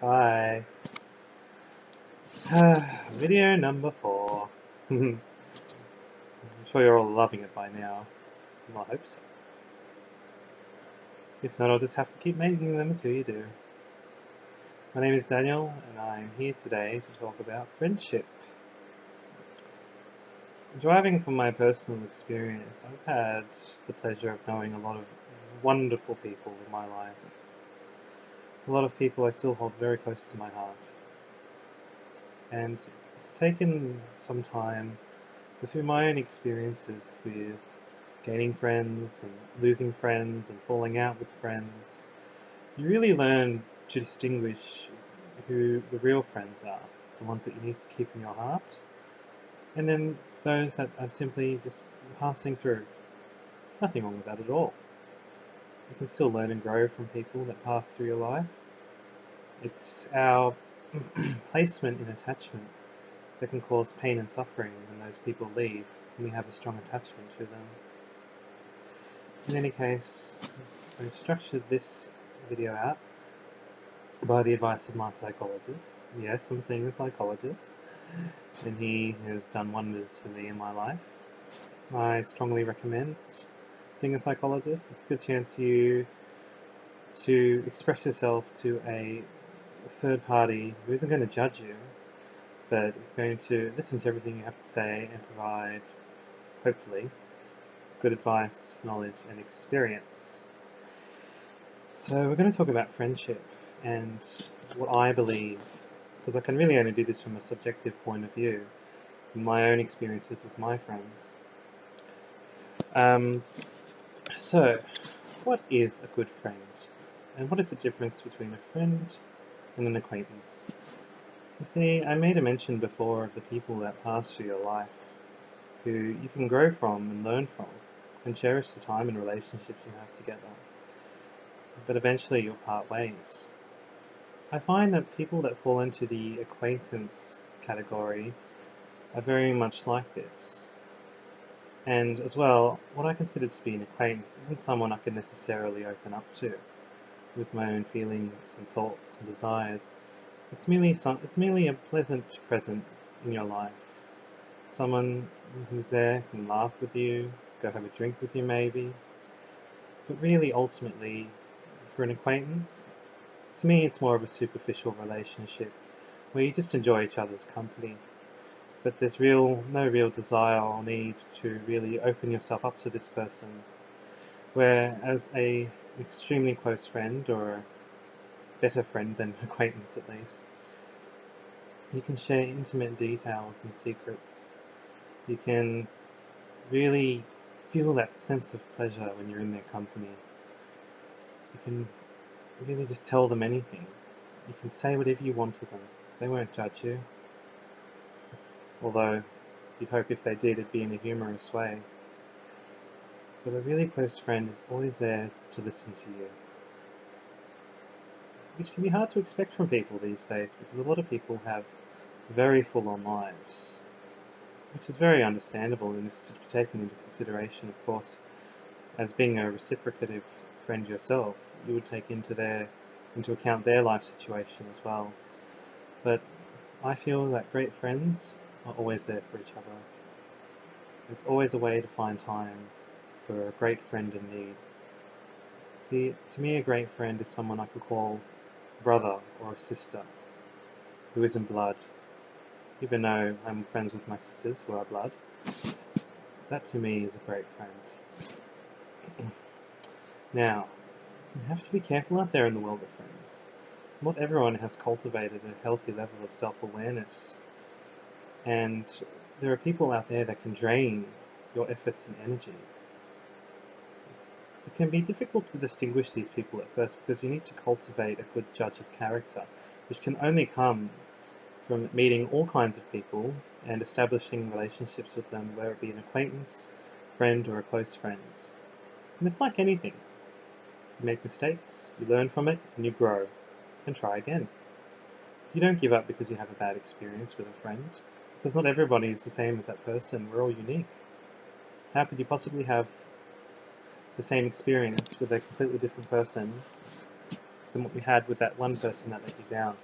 Hi. Video number 4. I'm sure you're all loving it by now. Well, I hope so. If not, I'll just have to keep making them until you do. My name is Daniel, and I'm here today to talk about friendship. Driving from my personal experience, I've had the pleasure of knowing a lot of wonderful people in my life. A lot of people I still hold very close to my heart. And it's taken some time through my own experiences with gaining friends and losing friends and falling out with friends, you really learn to distinguish who the real friends are, the ones that you need to keep in your heart, and then those that are simply just passing through. Nothing wrong with that at all. You can still learn and grow from people that pass through your life. It's our placement in attachment that can cause pain and suffering when those people leave and we have a strong attachment to them. In any case, I've structured this video out by the advice of my psychologist. Yes, I'm seeing a psychologist, and he has done wonders for me in my life. I strongly recommend seeing a psychologist. It's a good chance for you to express yourself to a third party who isn't going to judge you, but is going to listen to everything you have to say and provide, hopefully, good advice, knowledge, and experience. So we're going to talk about friendship and what I believe, because I can really only do this from a subjective point of view, my own experiences with my friends. So, what is a good friend? And what is the difference between a friend and an acquaintance? You see, I made a mention before of the people that pass through your life, who you can grow from and learn from, and cherish the time and relationships you have together. But eventually you'll part ways. I find that people that fall into the acquaintance category are very much like this. And as well, what I consider to be an acquaintance isn't someone I can necessarily open up to with my own feelings and thoughts and desires. It's merely a pleasant present in your life. Someone who's there, can laugh with you, go have a drink with you maybe. But really, ultimately, for an acquaintance, to me it's more of a superficial relationship where you just enjoy each other's company. But there's no real desire or need to really open yourself up to this person. Whereas an extremely close friend, or a better friend than acquaintance at least, you can share intimate details and secrets. You can really feel that sense of pleasure when you're in their company. You can really just tell them anything. You can say whatever you want to them. They won't judge you. Although you'd hope if they did, it'd be in a humorous way. But a really close friend is always there to listen to you, which can be hard to expect from people these days because a lot of people have very full-on lives, which is very understandable and is to be taken into consideration, of course. As being a reciprocative friend yourself, you would take into account their life situation as well. But I feel that great friends are always there for each other. There's always a way to find time for a great friend in need. See, to me a great friend is someone I could call brother or a sister who isn't blood. Even though I'm friends with my sisters who are blood, that to me is a great friend. Now, you have to be careful out there in the world of friends. Not everyone has cultivated a healthy level of self-awareness, and there are people out there that can drain your efforts and energy. It can be difficult to distinguish these people at first because you need to cultivate a good judge of character, which can only come from meeting all kinds of people and establishing relationships with them, whether it be an acquaintance, friend, or a close friend. And it's like anything. You make mistakes, you learn from it, and you grow, and try again. You don't give up because you have a bad experience with a friend, because not everybody is the same as that person. We're all unique. How could you possibly have the same experience with a completely different person than what you had with that one person that let you down?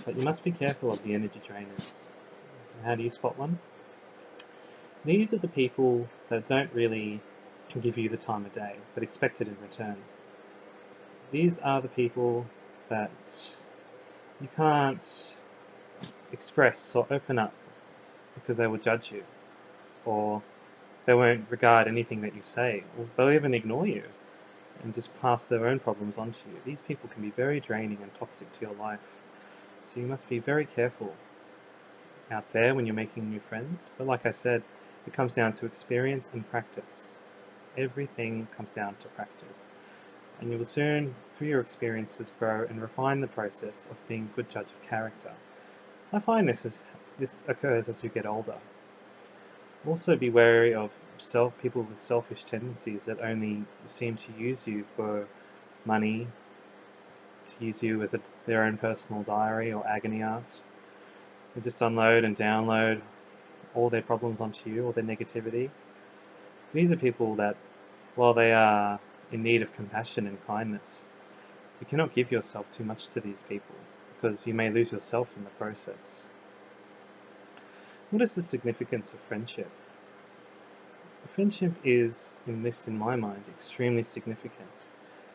But you must be careful of the energy drainers. And how do you spot one? These are the people that don't really give you the time of day, but expect it in return. These are the people that you can't express or open up because they will judge you, or they won't regard anything that you say, or they'll even ignore you and just pass their own problems on to you. These people can be very draining and toxic to your life. So you must be very careful out there when you're making new friends. But like I said, it comes down to experience and practice. Everything comes down to practice. And you will soon, through your experiences, grow and refine the process of being a good judge of character. I find this occurs as you get older. Also be wary of people with selfish tendencies that only seem to use you for money, to use you as their own personal diary or agony aunt. They just unload and download all their problems onto you, all their negativity. These are people that, while they are in need of compassion and kindness, you cannot give yourself too much to these people because you may lose yourself in the process. What is the significance of friendship? Friendship is, in my mind, extremely significant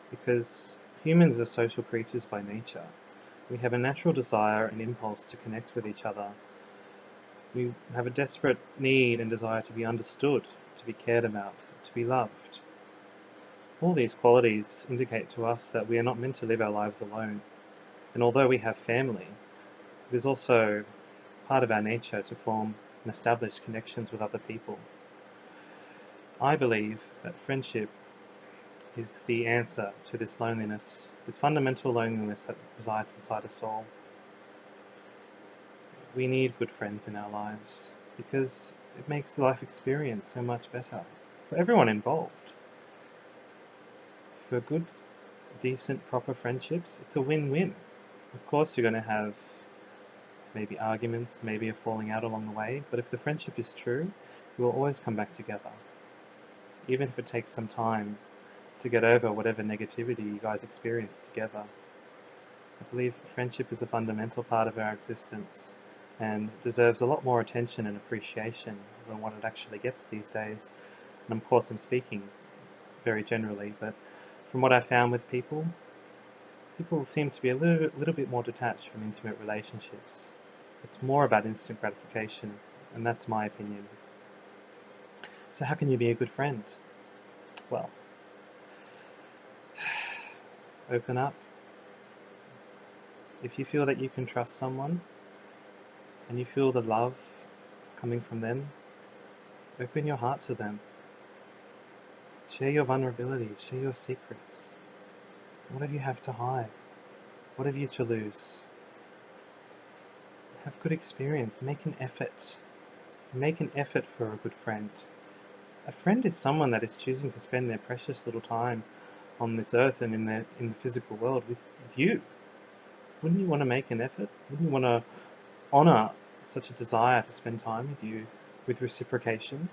because humans are social creatures by nature. We have a natural desire and impulse to connect with each other. We have a desperate need and desire to be understood, to be cared about, to be loved. All these qualities indicate to us that we are not meant to live our lives alone. And although we have family, it is also part of our nature to form and establish connections with other people. I believe that friendship is the answer to this loneliness, this fundamental loneliness that resides inside us all. We need good friends in our lives because it makes the life experience so much better for everyone involved. For good, decent, proper friendships, it's a win-win. Of course, you're going to have maybe arguments, maybe a falling out along the way, but if the friendship is true, you will always come back together. Even if it takes some time to get over whatever negativity you guys experience together. I believe friendship is a fundamental part of our existence and deserves a lot more attention and appreciation than what it actually gets these days. And of course I'm speaking very generally, but from what I found with people seem to be a little bit more detached from intimate relationships. It's more about instant gratification, and that's my opinion. So how can you be a good friend? Well, open up. If you feel that you can trust someone and you feel the love coming from them, open your heart to them. Share your vulnerabilities, share your secrets. What have you have to hide? What have you to lose? Have good experience, make an effort. Make an effort for a good friend. A friend is someone that is choosing to spend their precious little time on this earth and in the physical world with you. Wouldn't you want to make an effort? Wouldn't you want to honor such a desire to spend time with you with reciprocation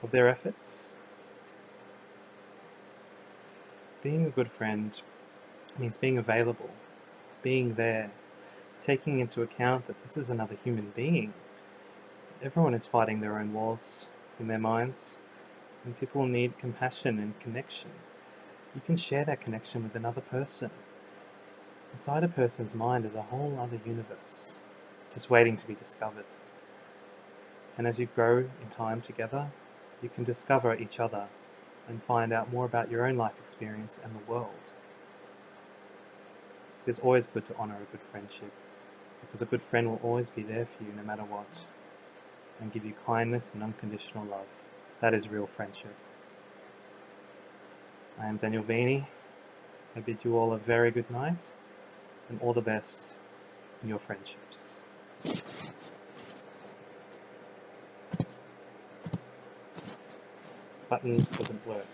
of their efforts? Being a good friend means being available, being there, taking into account that this is another human being. Everyone is fighting their own wars in their minds, and people need compassion and connection. You can share that connection with another person. Inside a person's mind is a whole other universe, just waiting to be discovered. And as you grow in time together, you can discover each other and find out more about your own life experience and the world. It's always good to honor a good friendship, because a good friend will always be there for you no matter what, and give you kindness and unconditional love. That is real friendship. I am Daniel Vini. I bid you all a very good night and all the best in your friendships. Button doesn't work.